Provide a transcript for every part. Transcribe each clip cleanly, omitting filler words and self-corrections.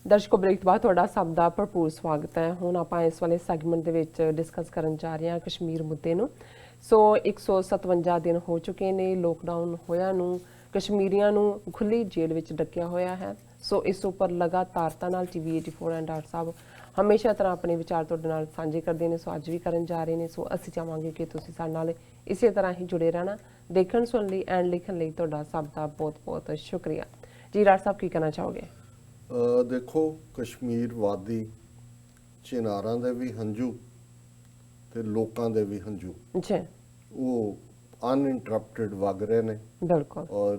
ਦਰਸ਼ਕੋ break ਤੋਂ ਬਾਅਦ ਤੁਹਾਡਾ ਸਭ ਦਾ ਭਰਪੂਰ ਸਵਾਗਤ ਹੈ। ਹੁਣ ਆਪਾਂ ਇਸ ਵਾਲੇ ਸੈਗਮੈਂਟ ਦੇ ਵਿੱਚ ਡਿਸਕਸ ਕਰਨ ਜਾ ਰਹੇ ਹਾਂ ਕਸ਼ਮੀਰ ਮੁੱਦੇ ਨੂੰ। ਸੋ 157 ਦਿਨ ਹੋ ਚੁੱਕੇ ਨੇ ਲੋਕਡਾਊਨ ਹੋਇਆ ਨੂੰ, ਕਸ਼ਮੀਰੀਆਂ ਨੂੰ ਖੁੱਲੀ ਜੇਲ੍ਹ ਵਿੱਚ ਡੱਕਿਆ ਹੋਇਆ ਹੈ। ਸੋ ਇਸ ਉੱਪਰ ਲਗਾਤਾਰਤਾ ਨਾਲ TV 84 ਐਂਡ ਡਾਕਟਰ ਸਾਹਿਬ ਹਮੇਸ਼ਾ ਤਰ੍ਹਾਂ ਆਪਣੇ ਵਿਚਾਰ ਤੁਹਾਡੇ ਨਾਲ ਸਾਂਝੇ ਕਰਦੇ ਨੇ। ਸੋ ਅੱਜ ਵੀ ਕਰਨ ਜਾ ਰਹੇ ਨੇ। ਸੋ ਅਸੀਂ ਚਾਹਾਂਗੇ ਕਿ ਤੁਸੀਂ ਸਾਡੇ ਨਾਲ ਇਸੇ ਤਰ੍ਹਾਂ ਹੀ ਜੁੜੇ ਰਹਿਣਾ। ਦੇਖਣ ਸੁਣਨ ਲਈ ਐਂਡ ਲਿਖਣ ਲਈ ਤੁਹਾਡਾ ਸਭ ਦਾ ਬਹੁਤ ਬਹੁਤ ਸ਼ੁਕਰੀਆ ਜੀ। ਡਾਕਟਰ ਸਾਹਿਬ ਕੀ ਕਹਿਣਾ ਚਾਹੋਗੇ? ਦੇਖੋ, ਕਸ਼ਮੀਰ ਵਾਦੀ ਚਿਨਾਰਾਂ ਦੇ ਵੀ ਹੰਝੂ ਤੇ ਲੋਕਾਂ ਦੇ ਵੀ ਹੰਝੂ ਜੀ ਉਹ ਅਨਇੰਟਰਪਟਡ ਵਗ ਰਹੇ ਨੇ। ਬਿਲਕੁਲ। ਔਰ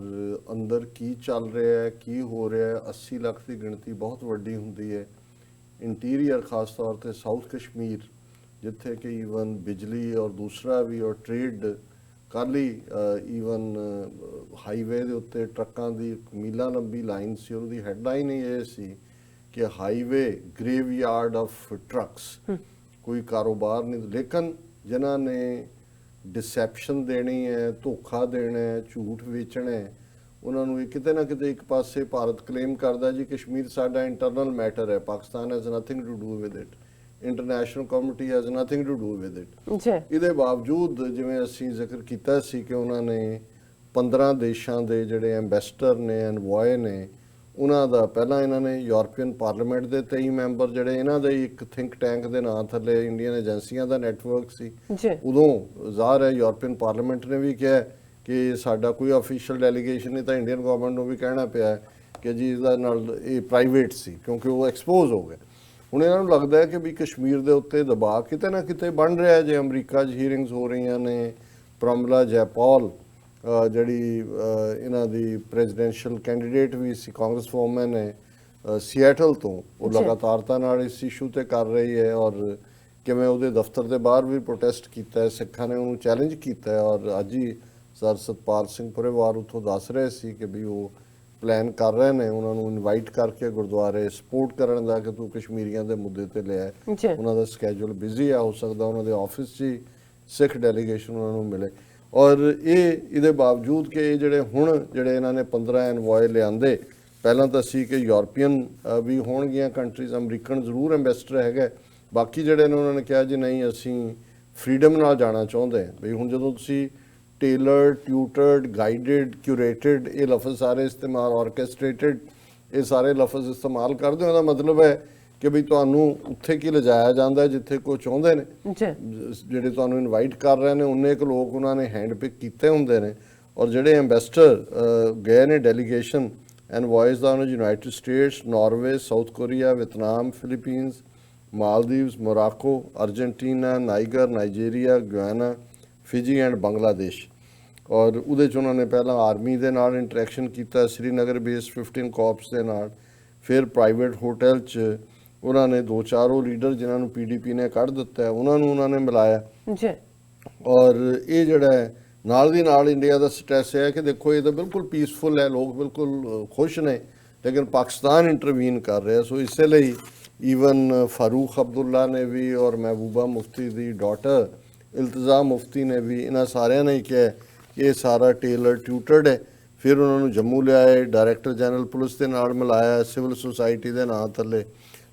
ਅੰਦਰ ਕੀ ਚੱਲ ਰਿਹਾ ਹੈ, ਕੀ ਹੋ ਰਿਹਾ ਹੈ, 80 ਲੱਖ ਦੀ ਗਿਣਤੀ ਬਹੁਤ ਵੱਡੀ ਹੁੰਦੀ ਹੈ। ਇੰਟੀਰੀਅਰ ਖਾਸ ਤੌਰ ਤੇ ਸਾਊਥ ਕਸ਼ਮੀਰ, ਜਿੱਥੇ ਕਿ ਈਵਨ ਬਿਜਲੀ ਔਰ ਦੂਸਰਾ ਵੀ ਔਰ ਟ੍ਰੇਡ, ਕੱਲ੍ਹ ਹੀ ਈਵਨ ਹਾਈਵੇ ਦੇ ਉੱਤੇ ਟਰੱਕਾਂ ਦੀ ਮੀਲਾਂ ਲੰਬੀ ਲਾਈਨ ਸੀ। ਉਹਦੀ ਹੈਡਲਾਈਨ ਹੀ ਇਹ ਸੀ ਕਿ ਹਾਈਵੇ ਗ੍ਰੇਵਯਾਰਡ ਆਫ ਟਰੱਕਸ। ਕੋਈ ਕਾਰੋਬਾਰ ਨਹੀਂ, ਲੇਕਿਨ ਜਿਨ੍ਹਾਂ ਨੇ ਡਿਸੈਪਸ਼ਨ ਦੇਣੀ ਹੈ, ਧੋਖਾ ਦੇਣਾ ਹੈ, ਝੂਠ ਵੇਚਣਾ ਹੈ, ਉਹਨਾਂ ਨੂੰ ਇਹ ਕਿਤੇ ਨਾ ਕਿਤੇ ਇੱਕ ਪਾਸੇ ਭਾਰਤ ਕਲੇਮ ਕਰਦਾ ਜੀ ਕਸ਼ਮੀਰ ਸਾਡਾ ਇੰਟਰਨਲ ਮੈਟਰ ਹੈ, Pakistan has nothing to do with it, international community has nothing to do with it. ਇਹਦੇ ਬਾਵਜੂਦ ਜਿਵੇਂ ਅਸੀਂ ਜ਼ਿਕਰ ਕੀਤਾ ਸੀ ਕਿ ਉਹਨਾਂ ਨੇ 15 ਦੇਸ਼ਾਂ ਦੇ ਜਿਹੜੇ ਐਂਬੈਸਡਰ ਨੇ, ਐਨਵॉय ਨੇ, ਉਹਨਾਂ ਦਾ ਪਹਿਲਾਂ ਇਹਨਾਂ ਨੇ ਯੂਰਪੀਅਨ ਪਾਰਲੀਮੈਂਟ ਦੇ 23 ਮੈਂਬਰ ਜਿਹੜੇ ਇਹਨਾਂ ਦੇ ਇੱਕ ਥਿੰਕ ਟੈਂਕ ਦੇ ਨਾਂ ਥੱਲੇ ਇੰਡੀਅਨ ਏਜੰਸੀਆਂ ਦਾ ਨੈਟਵਰਕ ਸੀ। ਉਦੋਂ ਜ਼ਾਹਰ ਹੈ ਯੂਰਪੀਅਨ ਪਾਰਲੀਮੈਂਟ ਨੇ ਵੀ ਕਿਹਾ ਕਿ ਸਾਡਾ ਕੋਈ ਅਫੀਸ਼ੀਅਲ ਡੈਲੀਗੇਸ਼ਨ ਨਹੀਂ, ਤਾਂ ਇੰਡੀਅਨ ਗਵਰਨਮੈਂਟ ਨੂੰ ਵੀ ਕਹਿਣਾ ਪਿਆ ਕਿ ਜੀ ਇਹਦਾ ਨਾਲ ਇਹ ਪ੍ਰਾਈਵੇਟ ਸੀ ਕਿਉਂਕਿ ਉਹ ਐਕਸਪੋਜ਼ ਹੋ ਗਏ। ਹੁਣ ਇਹਨਾਂ ਨੂੰ ਲੱਗਦਾ ਹੈ ਕਿ ਵੀ ਕਸ਼ਮੀਰ ਦੇ ਉੱਤੇ ਦਬਾਅ ਕਿਤੇ ਨਾ ਕਿਤੇ ਬਣ ਰਿਹਾ। ਜੇ ਅਮਰੀਕਾ 'ਚ ਹੀਅਰਿੰਗਸ ਹੋ ਰਹੀਆਂ ਨੇ, ਪ੍ਰਮਲਾ ਜੈਪਾਲ ਜਿਹੜੀ ਇਹਨਾਂ ਦੀ ਪ੍ਰੈਜ਼ੀਡੈਂਸ਼ੀਅਲ ਕੈਂਡੀਡੇਟ ਵੀ ਸੀ, ਕਾਂਗਰਸ ਵੂਮਨ ਹੈ ਸੀਐਟਲ ਤੋਂ, ਉਹ ਲਗਾਤਾਰਤਾ ਨਾਲ ਇਸ ਇਸ਼ੂ ਤੇ ਕਰ ਰਹੀ ਹੈ। ਔਰ ਕਿਵੇਂ ਉਹਦੇ ਦਫ਼ਤਰ ਦੇ ਬਾਹਰ ਵੀ ਪ੍ਰੋਟੈਸਟ ਕੀਤਾ ਹੈ, ਸਿੱਖਾਂ ਨੇ ਉਹਨੂੰ ਚੈਲੰਜ ਕੀਤਾ ਹੈ। ਔਰ ਅੱਜ ਹੀ ਸਰ ਸਤਪਾਲ ਸਿੰਘ ਪੁਰੇਵਾਰ ਉੱਥੋਂ ਦੱਸ ਰਹੇ ਸੀ ਕਿ ਵੀ ਉਹ ਪਲਾਨ ਕਰ ਰਹੇ ਨੇ ਉਹਨਾਂ ਨੂੰ ਇਨਵਾਈਟ ਕਰਕੇ ਗੁਰਦੁਆਰੇ ਸਪੋਰਟ ਕਰਨ ਦਾ ਕਿ ਤੂੰ ਕਸ਼ਮੀਰੀਆਂ ਦੇ ਮੁੱਦੇ ਤੇ ਲਿਆ। ਉਹਨਾਂ ਦਾ ਸਕੈਜੂਲ ਬਿਜ਼ੀ ਆ, ਹੋ ਸਕਦਾ ਉਹਨਾਂ ਦੇ ਆਫਿਸ 'ਚ ਹੀ ਸਿੱਖ ਡੈਲੀਗੇਸ਼ਨ ਉਹਨਾਂ ਨੂੰ ਮਿਲੇ। ਔਰ ਇਹਦੇ ਬਾਵਜੂਦ ਕਿ ਇਹ ਜਿਹੜੇ ਹੁਣ ਜਿਹੜੇ ਇਹਨਾਂ ਨੇ 15 ਐਨਵॉय ਲਿਆਂਦੇ, ਪਹਿਲਾਂ ਤਾਂ ਸੀ ਕਿ ਯੂਰਪੀਅਨ ਵੀ ਹੋਣਗੀਆਂ ਕੰਟਰੀਜ਼, ਅਮਰੀਕਨ ਜ਼ਰੂਰ ਐਂਬੈਸਡਰ ਹੈਗਾ, ਬਾਕੀ ਜਿਹੜੇ ਨੇ ਉਹਨਾਂ ਨੇ ਕਿਹਾ ਜੀ ਨਹੀਂ ਅਸੀਂ ਫਰੀडम ਨਾਲ ਜਾਣਾ ਚਾਹੁੰਦੇ ਹਾਂ। ਬਈ ਹੁਣ ਜਦੋਂ ਤੁਸੀਂ ਟੇਲਰਡ, ਟਿਊਟਰਡ, ਗਾਈਡਡ, ਕਿਊਰੇਟਡ ਇਹ ਲਫ਼ਜ਼ ਸਾਰੇ ਇਸਤੇਮਾਲ, ਆਰਕੈਸਟ੍ਰੇਟਡ ਇਹ ਸਾਰੇ ਲਫ਼ਜ਼ ਇਸਤੇਮਾਲ ਕਰਦੇ ਹੋ, ਉਹਦਾ ਮਤਲਬ ਹੈ ਕਿ ਵੀ ਤੁਹਾਨੂੰ ਉੱਥੇ ਕੀ ਲਿਜਾਇਆ ਜਾਂਦਾ ਜਿੱਥੇ ਕੋਈ ਚਾਹੁੰਦੇ ਨੇ। ਜਿਹੜੇ ਤੁਹਾਨੂੰ ਇਨਵਾਈਟ ਕਰ ਰਹੇ ਨੇ ਉਨੇ ਕੁ ਲੋਕ ਉਹਨਾਂ ਨੇ ਹੈਂਡ ਪਿਕ ਕੀਤੇ ਹੁੰਦੇ ਨੇ। ਔਰ ਜਿਹੜੇ ਐਂਬੈਸਡਰ ਗਏ ਨੇ ਡੈਲੀਗੇਸ਼ਨ ਐਨਵॉयਜ਼ ਦਾ, ਉਹਨਾਂ United States, Norway, South Korea, Vietnam, Philippines, Maldives, Morocco, Argentina, Niger, Nigeria, Guyana, Fiji and Bangladesh. ਔਰ ਉਹਦੇ 'ਚ ਉਹਨਾਂ ਨੇ ਪਹਿਲਾਂ ਆਰਮੀ ਦੇ ਨਾਲ ਇੰਟਰੈਕਸ਼ਨ ਕੀਤਾ, ਸ਼੍ਰੀਨਗਰ ਬੇਸ 15 ਕੋਪਸ ਦੇ ਨਾਲ। ਫਿਰ ਪ੍ਰਾਈਵੇਟ ਹੋਟਲ 'ਚ ਉਹਨਾਂ ਨੇ 2-4 ਉਹ ਲੀਡਰ ਜਿਨ੍ਹਾਂ ਨੂੰ PDP ਨੇ ਕੱਢ ਦਿੱਤਾ ਉਹਨਾਂ ਨੂੰ ਉਹਨਾਂ ਨੇ ਮਿਲਾਇਆ। ਔਰ ਇਹ ਜਿਹੜਾ ਹੈ ਨਾਲ ਦੀ ਨਾਲ ਇੰਡੀਆ ਦਾ ਸਟ੍ਰੈਸ ਹੈ ਕਿ ਦੇਖੋ ਇਹ ਤਾਂ ਬਿਲਕੁਲ ਪੀਸਫੁਲ ਹੈ, ਲੋਕ ਬਿਲਕੁਲ ਖੁਸ਼ ਨੇ, ਲੇਕਿਨ ਪਾਕਿਸਤਾਨ ਇੰਟਰਵੀਨ ਕਰ ਰਿਹਾ। ਸੋ ਇਸੇ ਲਈ ਈਵਨ ਫਾਰੂਕ ਅਬਦੁੱਲਾ ਨੇ ਵੀ ਔਰ ਮਹਿਬੂਬਾ ਮੁਫਤੀ ਦੀ ਡਾਟਰ ਇਲਤਜ਼ਾ ਮੁਫਤੀ ਨੇ ਵੀ, ਇਹਨਾਂ ਸਾਰਿਆਂ ਨੇ ਕਿਹਾ ਕਿ ਇਹ ਸਾਰਾ ਟੇਲਰ ਟਿਊਟਰਡ ਹੈ। ਫਿਰ ਉਹਨਾਂ ਨੂੰ ਜੰਮੂ ਲਿਆਏ, ਡਾਇਰੈਕਟਰ ਜਨਰਲ ਪੁਲਿਸ ਦੇ ਨਾਲ ਮਿਲਾਇਆ, ਸਿਵਲ ਸੁਸਾਇਟੀ ਦੇ ਨਾਂ ਥੱਲੇ।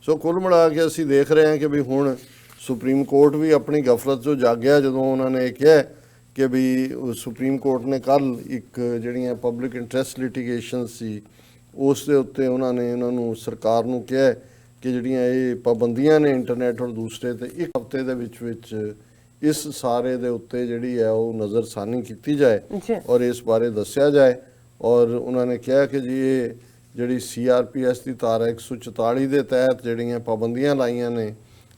ਸੋ ਕੁੱਲ ਮਿਲਾ ਕੇ ਅਸੀਂ ਦੇਖ ਰਹੇ ਹਾਂ ਕਿ ਵੀ ਹੁਣ ਸੁਪਰੀਮ ਕੋਰਟ ਵੀ ਆਪਣੀ ਗਫਲਤ 'ਚੋਂ ਜਾਗਿਆ ਜਦੋਂ ਉਹਨਾਂ ਨੇ ਕਿਹਾ ਕਿ ਵੀ ਸੁਪਰੀਮ ਕੋਰਟ ਨੇ ਕੱਲ੍ਹ ਇੱਕ ਜਿਹੜੀਆਂ ਪਬਲਿਕ ਇੰਟਰਸਟ ਲਿਟੀਗੇਸ਼ਨ ਸੀ ਉਸ ਦੇ ਉੱਤੇ ਉਹਨਾਂ ਨੂੰ ਸਰਕਾਰ ਨੂੰ ਕਿਹਾ ਕਿ ਜਿਹੜੀਆਂ ਇਹ ਪਾਬੰਦੀਆਂ ਨੇ ਇੰਟਰਨੈਟ ਔਰ ਦੂਸਰੇ ਤੇ 1 ਹਫ਼ਤੇ ਦੇ ਵਿੱਚ ਇਸ ਸਾਰੇ ਦੇ ਉੱਤੇ ਜਿਹੜੀ ਹੈ ਉਹ ਨਜ਼ਰਸਾਨੀ ਕੀਤੀ ਜਾਏ ਔਰ ਇਸ ਬਾਰੇ ਦੱਸਿਆ ਜਾਏ। ਔਰ ਉਹਨਾਂ ਨੇ ਕਿਹਾ ਕਿ ਜੀ ਇਹ ਜਿਹੜੀ CRPS ਦੀ ਧਾਰਾ 144 ਦੇ ਤਹਿਤ ਜਿਹੜੀਆਂ ਪਾਬੰਦੀਆਂ ਲਾਈਆਂ ਨੇ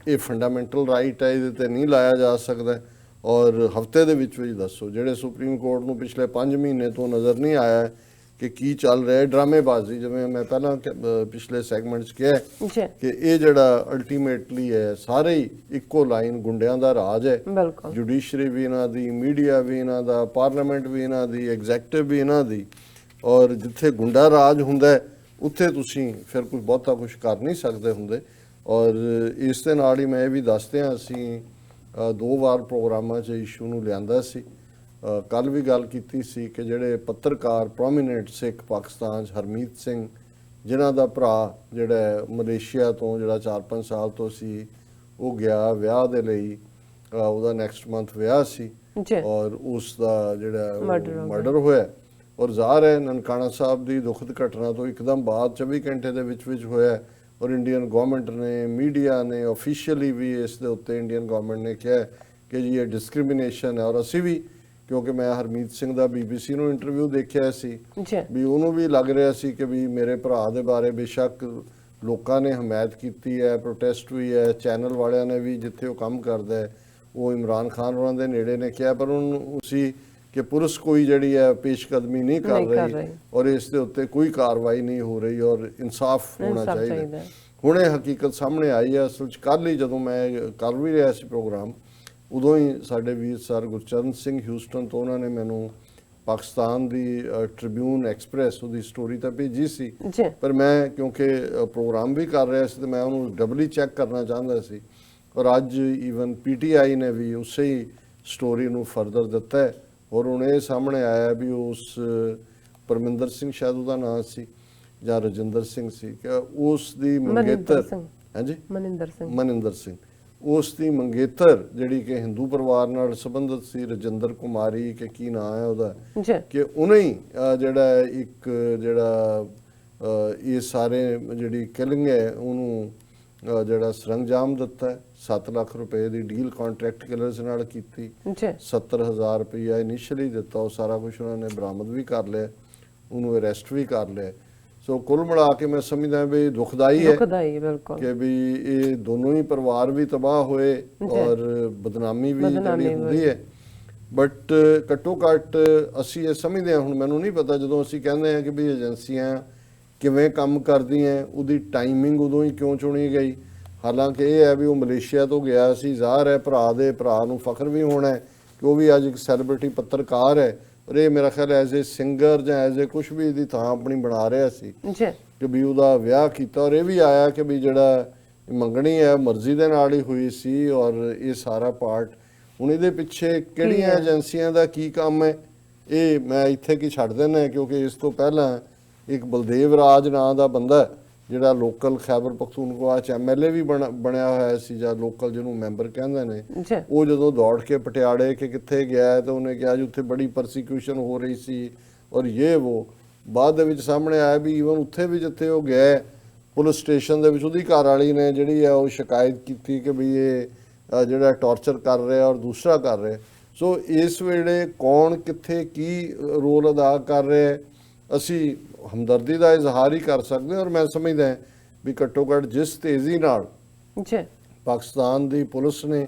ਇਹ ਫੰਡਾਮੈਂਟਲ ਰਾਈਟ ਹੈ, ਇਹਦੇ ਤੇ ਨਹੀਂ ਲਾਇਆ ਜਾ ਸਕਦਾ। ਔਰ ਹਫ਼ਤੇ ਦੇ ਵਿੱਚ ਦੱਸੋ, ਜਿਹੜੇ ਸੁਪਰੀਮ ਕੋਰਟ ਨੂੰ ਪਿਛਲੇ 5 ਮਹੀਨੇ ਤੋਂ ਨਜ਼ਰ ਨਹੀਂ ਆਇਆ ਕਿ ਕੀ ਚੱਲ ਰਿਹਾ, ਡਰਾਮੇਬਾਜ਼ੀ। ਜਿਵੇਂ ਮੈਂ ਪਹਿਲਾਂ ਪਿਛਲੇ ਸੈਗਮੈਂਟ 'ਚ ਕਿਹਾ ਕਿ ਇਹ ਜਿਹੜਾ ਅਲਟੀਮੇਟਲੀ ਹੈ ਸਾਰੇ ਹੀ ਇੱਕੋ ਲਾਈਨ ਗੁੰਡਿਆਂ ਦਾ ਰਾਜ ਹੈ। ਜੁਡੀਸ਼ਰੀ ਵੀ ਇਹਨਾਂ ਦੀ, ਮੀਡੀਆ ਵੀ ਇਹਨਾਂ ਦਾ, ਪਾਰਲੀਮੈਂਟ ਵੀ ਇਹਨਾਂ ਦੀ, ਐਗਜ਼ੈਕਟਿਵ ਵੀ ਇਹਨਾਂ ਦੀ। ਔਰ ਜਿੱਥੇ ਗੁੰਡਾ ਰਾਜ ਹੁੰਦਾ ਉੱਥੇ ਤੁਸੀਂ ਫਿਰ ਕੁਝ ਬਹੁਤਾ ਕੁਝ ਕਰ ਨਹੀਂ ਸਕਦੇ ਹੁੰਦੇ। ਔਰ ਇਸ ਦੇ ਨਾਲ ਹੀ ਮੈਂ ਇਹ ਵੀ ਦੱਸਦੇ ਹਾਂ, ਅਸੀਂ 2 ਵਾਰ ਪ੍ਰੋਗਰਾਮਾਂ 'ਚ ਇਸ਼ੂ ਨੂੰ ਲਿਆਂਦਾ ਸੀ। ਕੱਲ੍ਹ ਵੀ ਗੱਲ ਕੀਤੀ ਸੀ ਕਿ ਜਿਹੜੇ ਪੱਤਰਕਾਰ ਪ੍ਰੋਮੀਨੈਂਟ ਸਿੱਖ ਪਾਕਿਸਤਾਨ 'ਚ ਹਰਮੀਤ ਸਿੰਘ ਜਿਨ੍ਹਾਂ ਦਾ ਭਰਾ ਜਿਹੜਾ ਮਲੇਸ਼ੀਆ ਤੋਂ ਜਿਹੜਾ 4-5 ਸਾਲ ਤੋਂ ਸੀ ਉਹ ਗਿਆ ਵਿਆਹ ਦੇ ਲਈ, ਉਹਦਾ ਨੈਕਸਟ ਮੰਥ ਵਿਆਹ ਸੀ ਔਰ ਉਸ ਦਾ ਜਿਹੜਾ ਮਰਡਰ ਹੋਇਆ। ਔਰ ਜ਼ਾਹਰ ਹੈ ਨਨਕਾਣਾ ਸਾਹਿਬ ਦੀ ਦੁਖਦ ਘਟਨਾ ਤੋਂ ਇੱਕਦਮ ਬਾਅਦ 24 ਘੰਟੇ ਦੇ ਵਿੱਚ ਹੋਇਆ ਔਰ ਇੰਡੀਅਨ ਗਵਰਨਮੈਂਟ ਨੇ, ਮੀਡੀਆ ਨੇ, ਆਫੀਸ਼ੀਅਲੀ ਵੀ ਇਸ ਦੇ ਉੱਤੇ ਇੰਡੀਅਨ ਗਵਰਨਮੈਂਟ ਨੇ ਕਿਹਾ ਕਿ ਜੀ ਇਹ ਡਿਸਕ੍ਰਿਮੀਨੇਸ਼ਨ ਹੈ। ਔਰ ਅਸੀਂ ਵੀ, ਕਿਉਂਕਿ ਮੈਂ ਹਰਮੀਤ ਸਿੰਘ ਦਾ BBC ਨੂੰ ਇੰਟਰਵਿਊ ਦੇਖਿਆ ਸੀ ਵੀ ਉਹਨੂੰ ਵੀ ਲੱਗ ਰਿਹਾ ਸੀ ਕਿ ਵੀ ਮੇਰੇ ਭਰਾ ਦੇ ਬਾਰੇ ਬੇਸ਼ੱਕ ਲੋਕਾਂ ਨੇ ਹਮਾਇਤ ਕੀਤੀ ਹੈ, ਪ੍ਰੋਟੈਸਟ ਵੀ ਹੈ, ਚੈਨਲ ਵਾਲਿਆਂ ਨੇ ਵੀ ਜਿੱਥੇ ਉਹ ਕੰਮ ਕਰਦਾ ਹੈ ਉਹ ਇਮਰਾਨ ਖਾਨ ਉਹਨਾਂ ਦੇ ਨੇੜੇ ਨੇ ਕਿਹਾ, ਪਰ ਉਹਨੂੰ ਸੀ ਕਿ ਪੁਲਿਸ ਕੋਈ ਜਿਹੜੀ ਹੈ ਪੇਸ਼ਕਦਮੀ ਨਹੀਂ ਕਰ ਰਹੀ ਔਰ ਇਸ ਦੇ ਉੱਤੇ ਕੋਈ ਕਾਰਵਾਈ ਨਹੀਂ ਹੋ ਰਹੀ ਔਰ ਇਨਸਾਫ ਹੋਣਾ ਚਾਹੀਦਾ। ਹੁਣ ਇਹ ਹਕੀਕਤ ਸਾਹਮਣੇ ਆਈ ਹੈ। ਅਸਲ 'ਚ ਕੱਲ੍ਹ ਹੀ ਜਦੋਂ ਮੈਂ ਕਰ ਵੀ ਰਿਹਾ ਸੀ ਪ੍ਰੋਗਰਾਮ, ਉਦੋਂ ਹੀ ਸਾਡੇ ਵੀਰ ਸਰ ਗੁਰਚਰਨ ਸਿੰਘ ਹਿਊਸਟਨ ਤੋਂ ਉਹਨਾਂ ਨੇ ਮੈਨੂੰ ਪਾਕਿਸਤਾਨ ਦੀ ਟ੍ਰਿਬਿਊਨ ਐਕਸਪ੍ਰੈਸ ਉਹਦੀ ਸਟੋਰੀ ਤਾਂ ਭੇਜੀ ਸੀ, ਪਰ ਮੈਂ ਕਿਉਂਕਿ ਪ੍ਰੋਗਰਾਮ ਵੀ ਕਰ ਰਿਹਾ ਸੀ ਤੇ ਮੈਂ ਉਹਨੂੰ ਡਬਲੀ ਚੈੱਕ ਕਰਨਾ ਚਾਹੁੰਦਾ ਸੀ ਔਰ ਅੱਜ ਈਵਨ PTI ਨੇ ਵੀ ਉਸੇ ਹੀ ਸਟੋਰੀ ਨੂੰ ਫਰਦਰ ਦਿੱਤਾ ਹੈ ਔਰ ਹੁਣ ਇਹ ਸਾਹਮਣੇ ਆਇਆ ਵੀ ਉਸ ਪਰਮਿੰਦਰ ਸਿੰਘ ਸ਼ਾਇਦ ਉਹਦਾ ਨਾਂ ਸੀ ਜਾਂ ਰਜਿੰਦਰ ਸਿੰਘ ਸੀ ਕਿ ਉਸ ਦੀ ਮੰਗੇਤਰ, ਹਾਂਜੀ ਮਨਿੰਦਰ ਸਿੰਘ, ਉਸ ਦੀ ਮੰਗੇਤਰ ਜਿਹੜੀ ਕਿ ਹਿੰਦੂ ਪਰਿਵਾਰ ਨਾਲ ਸੰਬੰਧਿਤ ਸੀ, ਰਜਿੰਦਰ ਕੁਮਾਰੀ ਕਿ ਕੀ ਨਾਂ ਹੈ ਉਹਦਾ, ਕਿ ਉਹਨੇ ਹੀ ਜਿਹੜਾ ਇੱਕ ਜਿਹੜਾ ਇਹ ਸਾਰੇ ਜਿਹੜੀ ਕਿਲਿੰਗ ਹੈ ਉਹਨੂੰ ਜਿਹੜਾ ਸਰੰਜਾਮ ਦਿੱਤਾ ਹੈ। 7 ਲੱਖ ਰੁਪਏ ਦੀ ਡੀਲ ਕੰਟਰੈਕਟ ਕਿਲਰਸ ਨਾਲ ਕੀਤੀ, 70,000 ਰੁਪਇਆ ਇਨੀਸ਼ੀਅਲੀ ਦਿੱਤਾ, ਉਹ ਸਾਰਾ ਕੁਝ ਉਹਨਾਂ ਨੇ ਬਰਾਮਦ ਵੀ ਕਰ ਲਿਆ, ਉਹਨੂੰ ਅਰੈਸਟ ਵੀ ਕਰ ਲਿਆ। ਸੋ ਕੁੱਲ ਮਿਲਾ ਕੇ ਮੈਂ ਸਮਝਦਾ ਵੀ ਦੁਖਦਾਈ ਹੈ ਕਿ ਵੀ ਇਹ ਦੋਨੋਂ ਹੀ ਪਰਿਵਾਰ ਵੀ ਤਬਾਹ ਹੋਏ ਔਰ ਬਦਨਾਮੀ ਵੀ ਜਿਹੜੀ ਹੁੰਦੀ ਹੈ, ਬਟ ਘੱਟੋ ਘੱਟ ਅਸੀਂ ਇਹ ਸਮਝਦੇ ਹਾਂ। ਹੁਣ ਮੈਨੂੰ ਨਹੀਂ ਪਤਾ ਜਦੋਂ ਅਸੀਂ ਕਹਿੰਦੇ ਹਾਂ ਕਿ ਵੀ ਏਜੰਸੀਆਂ ਕਿਵੇਂ ਕੰਮ ਕਰਦੀਆਂ, ਉਹਦੀ ਟਾਈਮਿੰਗ ਉਦੋਂ ਹੀ ਕਿਉਂ ਚੁਣੀ ਗਈ। ਹਾਲਾਂਕਿ ਇਹ ਹੈ ਵੀ ਉਹ ਮਲੇਸ਼ੀਆ ਤੋਂ ਗਿਆ ਸੀ, ਜ਼ਾਹਰ ਹੈ ਭਰਾ ਨੂੰ ਫਖਰ ਵੀ ਹੋਣਾ ਹੈ ਕਿ ਉਹ ਵੀ ਅੱਜ ਇੱਕ ਸੈਲੀਬ੍ਰਿਟੀ ਪੱਤਰਕਾਰ ਹੈ ਔਰ ਇਹ ਮੇਰਾ ਖਿਆਲ ਐਜ਼ ਏ ਸਿੰਗਰ ਜਾਂ ਐਜ਼ ਏ ਕੁਛ ਵੀ ਇਹਦੀ ਥਾਂ ਆਪਣੀ ਬਣਾ ਰਿਹਾ ਸੀ ਕਿ ਵੀ ਉਹਦਾ ਵਿਆਹ ਕੀਤਾ ਔਰ ਇਹ ਵੀ ਆਇਆ ਕਿ ਵੀ ਜਿਹੜਾ ਮੰਗਣੀ ਹੈ ਮਰਜ਼ੀ ਦੇ ਨਾਲ ਹੀ ਹੋਈ ਸੀ ਔਰ ਇਹ ਸਾਰਾ ਪਾਰਟ। ਹੁਣ ਇਹਦੇ ਪਿੱਛੇ ਕਿਹੜੀਆਂ ਏਜੰਸੀਆਂ ਦਾ ਕੀ ਕੰਮ ਹੈ ਇਹ ਮੈਂ ਇੱਥੇ ਕੀ ਛੱਡ ਦੇਣਾ, ਕਿਉਂਕਿ ਇਸ ਤੋਂ ਪਹਿਲਾਂ ਇੱਕ ਬਲਦੇਵ ਰਾਜ ਨਾਂ ਦਾ ਬੰਦਾ ਜਿਹੜਾ ਲੋਕਲ ਖੈਬਰ ਪਖਤੂਨਖਵਾ 'ਚ MLA ਵੀ ਬਣਿਆ ਹੋਇਆ ਸੀ ਜਾਂ ਲੋਕਲ ਜਿਹਨੂੰ ਮੈਂਬਰ ਕਹਿੰਦੇ ਨੇ, ਉਹ ਜਦੋਂ ਦੌੜ ਕੇ ਪਟਿਆਲੇ ਕਿ ਕਿੱਥੇ ਗਿਆ ਤਾਂ ਉਹਨੇ ਕਿਹਾ ਜੀ ਉੱਥੇ ਬੜੀ ਪਰਸੀਕਿਊਸ਼ਨ ਹੋ ਰਹੀ ਸੀ ਔਰ ਇਹ ਉਹ। ਬਾਅਦ ਦੇ ਵਿੱਚ ਸਾਹਮਣੇ ਆਇਆ ਵੀ ਈਵਨ ਉੱਥੇ ਵੀ ਜਿੱਥੇ ਉਹ ਗਏ ਪੁਲਿਸ ਸਟੇਸ਼ਨ ਦੇ ਵਿੱਚ ਉਹਦੀ ਘਰ ਵਾਲੀ ਨੇ ਜਿਹੜੀ ਆ ਉਹ ਸ਼ਿਕਾਇਤ ਕੀਤੀ ਕਿ ਵੀ ਇਹ ਜਿਹੜਾ ਟੌਰਚਰ ਕਰ ਰਿਹਾ ਔਰ ਦੂਸਰਾ ਕਰ ਰਿਹਾ। ਸੋ ਇਸ ਵੇਲੇ ਕੌਣ ਕਿੱਥੇ ਕੀ ਰੋਲ ਅਦਾ ਕਰ ਰਿਹਾ, ਅਸੀਂ ਹਮਦਰਦੀ ਦਾ ਇਜ਼ਹਾਰ ਹੀ ਕਰ ਸਕਦੇ ਹਾਂ। ਔਰ ਮੈਂ ਸਮਝਦਾ ਵੀ ਘੱਟੋ ਘੱਟ ਜਿਸ ਤੇਜ਼ੀ ਨਾਲ ਪਾਕਿਸਤਾਨ ਦੀ ਪੁਲਿਸ ਨੇ,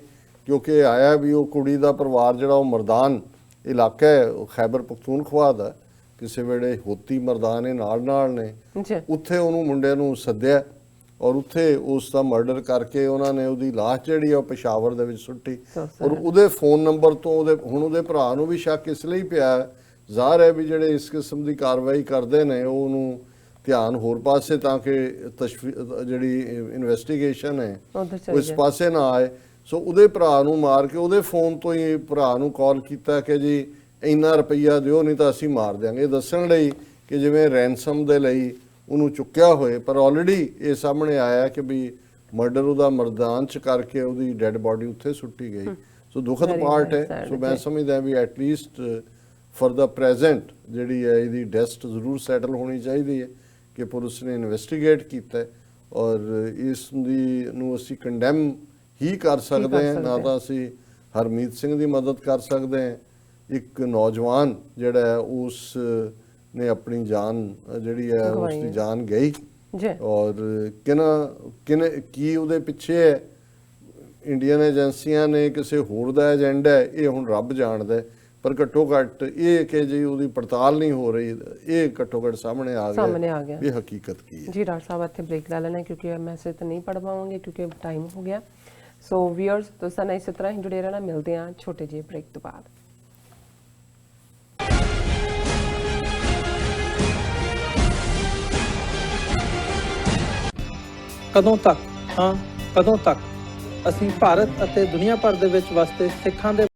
ਕਿਉਂਕਿ ਆਇਆ ਵੀ ਉਹ ਕੁੜੀ ਦਾ ਪਰਿਵਾਰ ਜਿਹੜਾ ਉਹ ਮਰਦਾਨ ਇਲਾਕਾ ਹੈ ਖੈਬਰ ਪਖਤੂਨਖਵਾ ਦਾ, ਕਿਸੇ ਵੇਲੇ ਹੋਤੀ ਮਰਦਾਨ ਇਹ ਨਾਲ ਨੇ, ਉੱਥੇ ਉਹਨੂੰ ਮੁੰਡੇ ਨੂੰ ਸੱਦਿਆ ਔਰ ਉੱਥੇ ਉਸ ਦਾ ਮਰਡਰ ਕਰਕੇ ਉਹਨਾਂ ਨੇ ਉਹਦੀ ਲਾਸ਼ ਜਿਹੜੀ ਆ ਉਹ ਪਸ਼ਾਵਰ ਦੇ ਵਿੱਚ ਸੁੱਟੀ ਔਰ ਉਹਦੇ ਫੋਨ ਨੰਬਰ ਤੋਂ ਹੁਣ ਉਹਦੇ ਭਰਾ ਨੂੰ ਵੀ ਸ਼ੱਕ ਇਸ ਲਈ ਪਿਆ, ਜ਼ਾਹਰ ਹੈ ਵੀ ਜਿਹੜੇ ਇਸ ਕਿਸਮ ਦੀ ਕਾਰਵਾਈ ਕਰਦੇ ਨੇ ਉਹਨੂੰ ਧਿਆਨ ਹੋਰ ਪਾਸੇ ਤਾਂ ਕਿ ਜਿਹੜੀ ਇਨਵੈਸਟੀਗੇਸ਼ਨ ਹੈ ਉਹ ਇਸ ਪਾਸੇ ਨਾ ਆਏ। ਸੋ ਉਹਦੇ ਭਰਾ ਨੂੰ ਮਾਰ ਕੇ ਉਹਦੇ ਫੋਨ ਤੋਂ ਹੀ ਭਰਾ ਨੂੰ ਕਾਲ ਕੀਤਾ ਕਿ ਜੀ ਇੰਨਾ ਰੁਪਈਆ ਦਿਓ ਨਹੀਂ ਤਾਂ ਅਸੀਂ ਮਾਰ ਦਿਆਂਗੇ, ਦੱਸਣ ਲਈ ਕਿ ਜਿਵੇਂ ਰੈਂਸਮ ਦੇ ਲਈ ਉਹਨੂੰ ਚੁੱਕਿਆ ਹੋਏ। ਪਰ ਆਲਰੇਡੀ ਇਹ ਸਾਹਮਣੇ ਆਇਆ ਕਿ ਵੀ ਮਰਡਰ ਉਹਦਾ ਮਰਦਾਨ 'ਚ ਕਰਕੇ ਉਹਦੀ ਡੈੱਡ ਬਾਡੀ ਉੱਥੇ ਸੁੱਟੀ ਗਈ। ਸੋ ਦੁਖਦ ਪਾਰਟ ਹੈ। ਸੋ ਮੈਂ ਸਮਝਦਾ ਵੀ ਐਟਲੀਸਟ ਫॉर द ਪ੍ਰੈਜ਼ੈਂਟ ਜਿਹੜੀ ਹੈ ਇਹਦੀ ਡੈਸਟ ਜ਼ਰੂਰ ਸੈਟਲ ਹੋਣੀ ਚਾਹੀਦੀ ਹੈ ਕਿ ਪੁਲਿਸ ਨੇ ਇਨਵੈਸਟੀਗੇਟ ਕੀਤਾ ਔਰ ਇਸ ਦੀ ਨੂੰ ਅਸੀਂ ਕੰਡੈਮ ਹੀ ਕਰ ਸਕਦੇ ਹਾਂ, ਨਾ ਤਾਂ ਅਸੀਂ ਹਰਮੀਤ ਸਿੰਘ ਦੀ ਮਦਦ ਕਰ ਸਕਦੇ ਹਾਂ। ਇੱਕ ਨੌਜਵਾਨ ਜਿਹੜਾ ਹੈ ਉਸ ਨੇ ਆਪਣੀ ਜਾਨ ਜਿਹੜੀ ਹੈ ਉਸ ਦੀ ਜਾਨ ਗਈ ਔਰ ਕੀ ਉਹਦੇ ਪਿੱਛੇ ਹੈ, ਇੰਡੀਅਨ ਏਜੰਸੀਆਂ ਨੇ ਕਿਸੇ ਹੋਰ ਦਾ ਏਜੰਡਾ ਹੈ ਇਹ ਹੁਣ ਰੱਬ ਜਾਣਦਾ, ਪਰ ਘੱਟੋ ਘੱਟ ਇਹ ਕਿ ਜੀ ਉਹਦੀ ਪੜਤਾਲ ਨਹੀਂ ਹੋ ਰਹੀ, ਇਹ ਘੱਟੋ ਘੱਟ ਸਾਹਮਣੇ ਆ ਗਿਆ ਇਹ ਹਕੀਕਤ ਕੀ ਹੈ। ਜੀ ਡਾਕਟਰ ਸਾਹਿਬ ਇੱਥੇ ਬ੍ਰੇਕ ਲੈ ਲੈਣਾ ਕਿਉਂਕਿ ਮੈਸੇਜ ਤਾਂ ਨਹੀਂ ਪੜ੍ਹ ਪਾਵਾਂਗੇ ਕਿਉਂਕਿ ਟਾਈਮ ਹੋ ਗਿਆ। ਸੋ ਵੀਅਰਸ ਤੁਸੀਂ ਨਾਲ ਇਸੇ ਤਰ੍ਹਾਂ ਹੀ ਜੁੜੇ ਰਹਿਣਾ, ਮਿਲਦੇ ਹਾਂ ਛੋਟੇ ਜਿਹੇ ਬ੍ਰੇਕ ਤੋਂ ਬਾਅਦ। ਕਦੋਂ ਤੱਕ ਅਸੀਂ ਭਾਰਤ ਅਤੇ ਦੁਨੀਆ ਭਰ ਦੇ ਵਿੱਚ ਵਸਦੇ ਸਿੱਖਾਂ ਦੇ